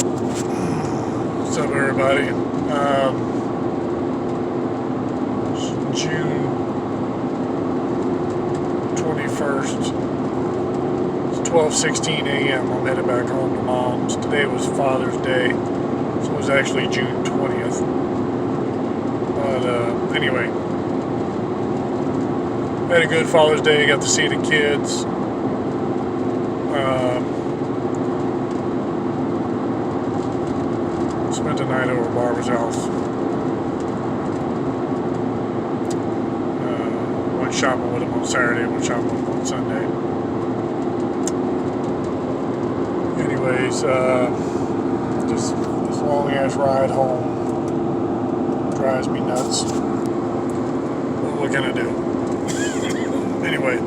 What's up, everybody? June 21st. It's 12:16 a.m. I'm headed back home to Mom's. Today was Father's Day, so it was actually June 20th. But anyway, had a good Father's Day. Got to see the kids. Spent the night over at Barbara's house. Went shopping with him on Saturday. Went shopping with him on Sunday. Anyways, just this long ass ride home drives me nuts. What can I do? Anyway,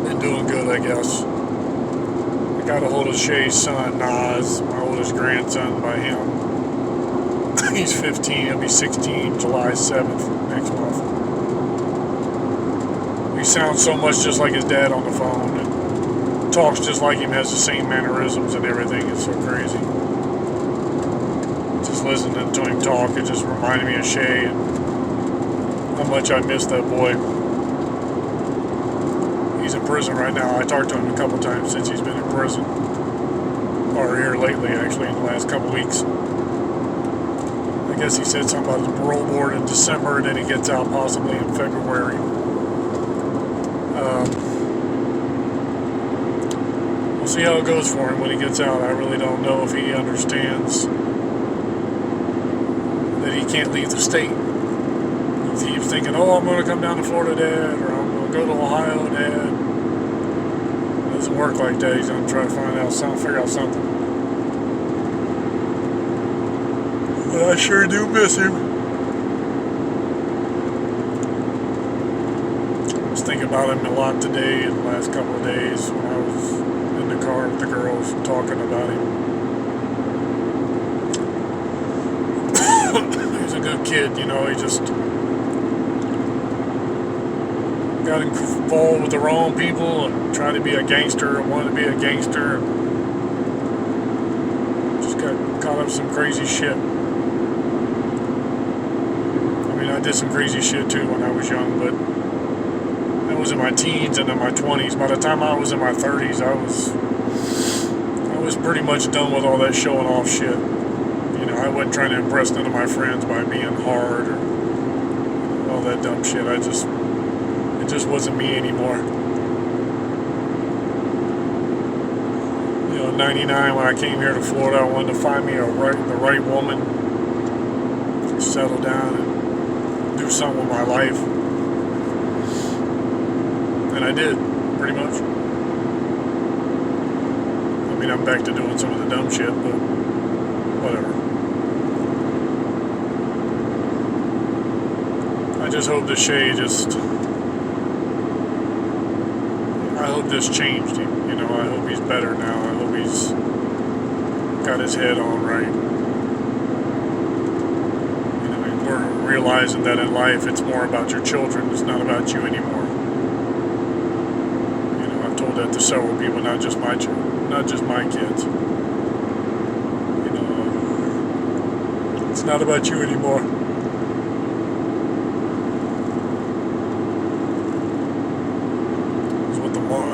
been doing good, I guess. I got a hold of Shay's son, Nas, my oldest grandson, by him. He's 15, he'll be 16 July 7th next month. He sounds so much just like his dad on the phone and talks just like him, has the same mannerisms and everything. It's so crazy. Just listening to him talk, it just reminded me of Shay and how much I miss that boy. He's in prison right now. I talked to him a couple times since he's been in prison. Or here lately, actually, in the last couple weeks. I guess he said something about his parole board in December, and then he gets out possibly in February. We'll see how it goes for him when he gets out. I really don't know if he understands that he can't leave the state. He keeps thinking, oh, I'm going to come down to Florida, Dad, or I'm going to go to Ohio, Dad. It doesn't work like that. He's going to try to figure out something. But I sure do miss him. I was thinking about him a lot today and the last couple of days when I was in the car with the girls talking about him. He's a good kid, you know, he just got involved with the wrong people and tried to be a gangster and wanted to be a gangster and just got caught up in some crazy shit. I did some crazy shit too when I was young, but I was in my teens and in my 20s. By the time I was in my 30s, I was pretty much done with all that showing off shit. You know, I wasn't trying to impress none of my friends by being hard or all that dumb shit. It just wasn't me anymore. You know, 99 when I came here to Florida, I wanted to find me the right woman, settle down and do something with my life, and I did, pretty much. I mean, I'm back to doing some of the dumb shit, but whatever. I just hope that Shay I hope this changed him, you know. I hope he's better now. I hope he's got his head on right. Realizing that in life it's more about your children, it's not about you anymore. You know, I've told that to several people, not just my children, not just my kids. You know, it's not about you anymore. I was at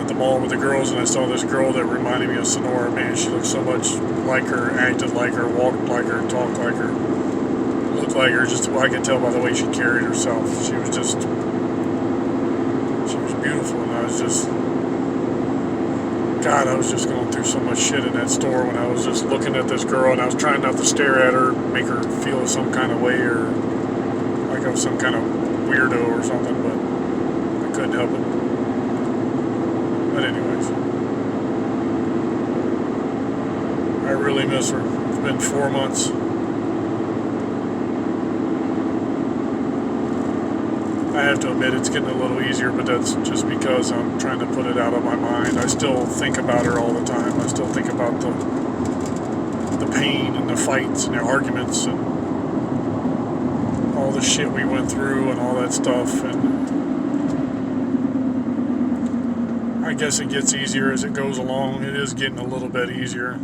the mall with the girls and I saw this girl that reminded me of Sonora. Man, she looked so much like her, acted like her, walked like her, talked like her. Looked like her, just I could tell by the way she carried herself. She was beautiful, and I was just going through so much shit in that store when I was just looking at this girl, and I was trying not to stare at her, make her feel some kind of way, or like I was some kind of weirdo or something, but I couldn't help it. But anyways, I really miss her. It's been 4 months. I have to admit it's getting a little easier, but that's just because I'm trying to put it out of my mind. I still think about her all the time. I still think about the pain and the fights and the arguments and all the shit we went through and all that stuff. And I guess it gets easier as it goes along. It is getting a little bit easier.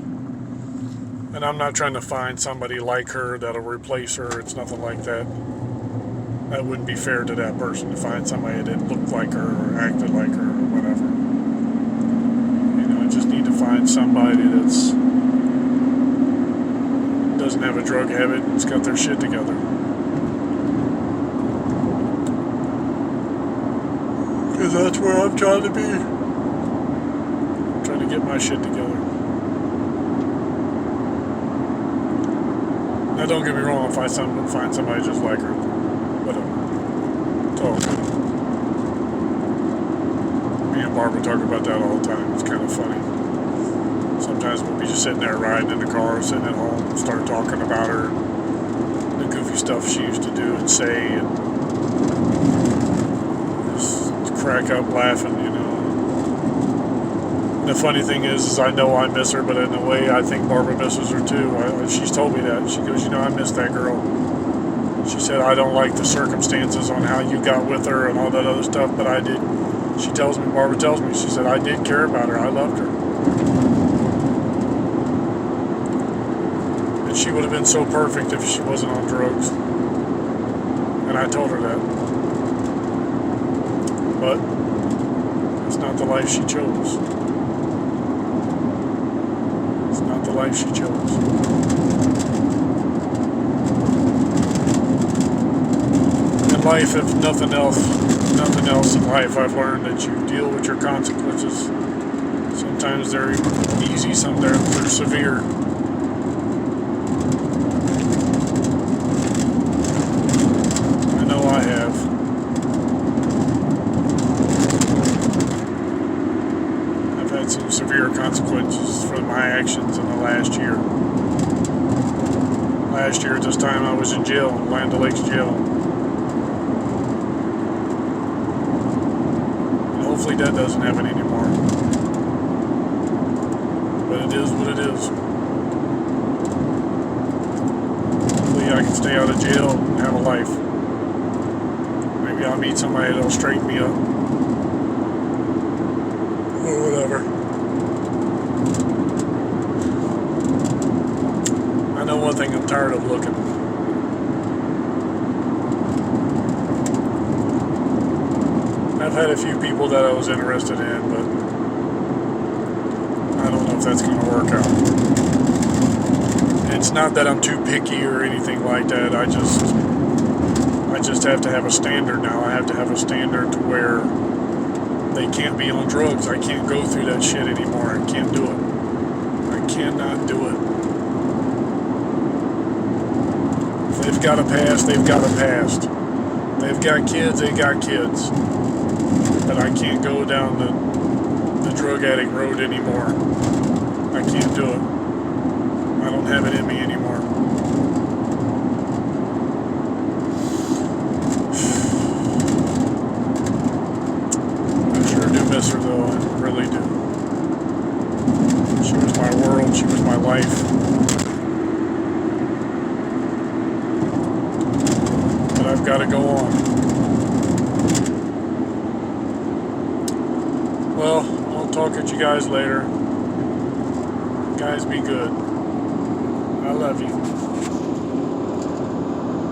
And I'm not trying to find somebody like her that'll replace her. It's nothing like that. That wouldn't be fair to that person to find somebody that looked like her or acted like her or whatever. You know, I just need to find somebody that's doesn't have a drug habit and's got their shit together. Because that's where I'm trying to be. I'm trying to get my shit together. Now don't get me wrong, if I find somebody just like her, whatever. It's all good. Me and Barbara talk about that all the time. It's kind of funny. Sometimes we'll be just sitting there riding in the car, sitting at home, and start talking about her, the goofy stuff she used to do and say, and just crack up laughing, you know. And the funny thing is I know I miss her, but in a way I think Barbara misses her too. She's told me that. She goes, you know, I miss that girl. She said, I don't like the circumstances on how you got with her and all that other stuff, but I did. She tells me, Barbara tells me, she said, I did care about her. I loved her. And she would have been so perfect if she wasn't on drugs. And I told her that. But it's not the life she chose. It's not the life she chose. In life, if nothing else in life, I've learned that you deal with your consequences. Sometimes they're easy, sometimes they're severe. I know I have. I've had some severe consequences for my actions in the last year. Last year at this time I was in jail, in Land O'Lakes jail. Hopefully that doesn't happen anymore. But it is what it is. Hopefully I can stay out of jail and have a life. Maybe I'll meet somebody that'll straighten me up. Or whatever. I know one thing, I'm tired of looking. I've had a few people that I was interested in, but I don't know if that's going to work out. And it's not that I'm too picky or anything like that. I just have to have a standard now. I have to have a standard to where they can't be on drugs. I can't go through that shit anymore. I can't do it. I cannot do it. If they've got a past, they've got a past. They've got kids, they got kids. But I can't go down the drug addict road anymore. I can't do it. I don't have it in me anymore. I sure do miss her though, I really do. She was my world, she was my life. But I've got to go on. Well, I'll talk at you guys later. Guys, be good. I love you.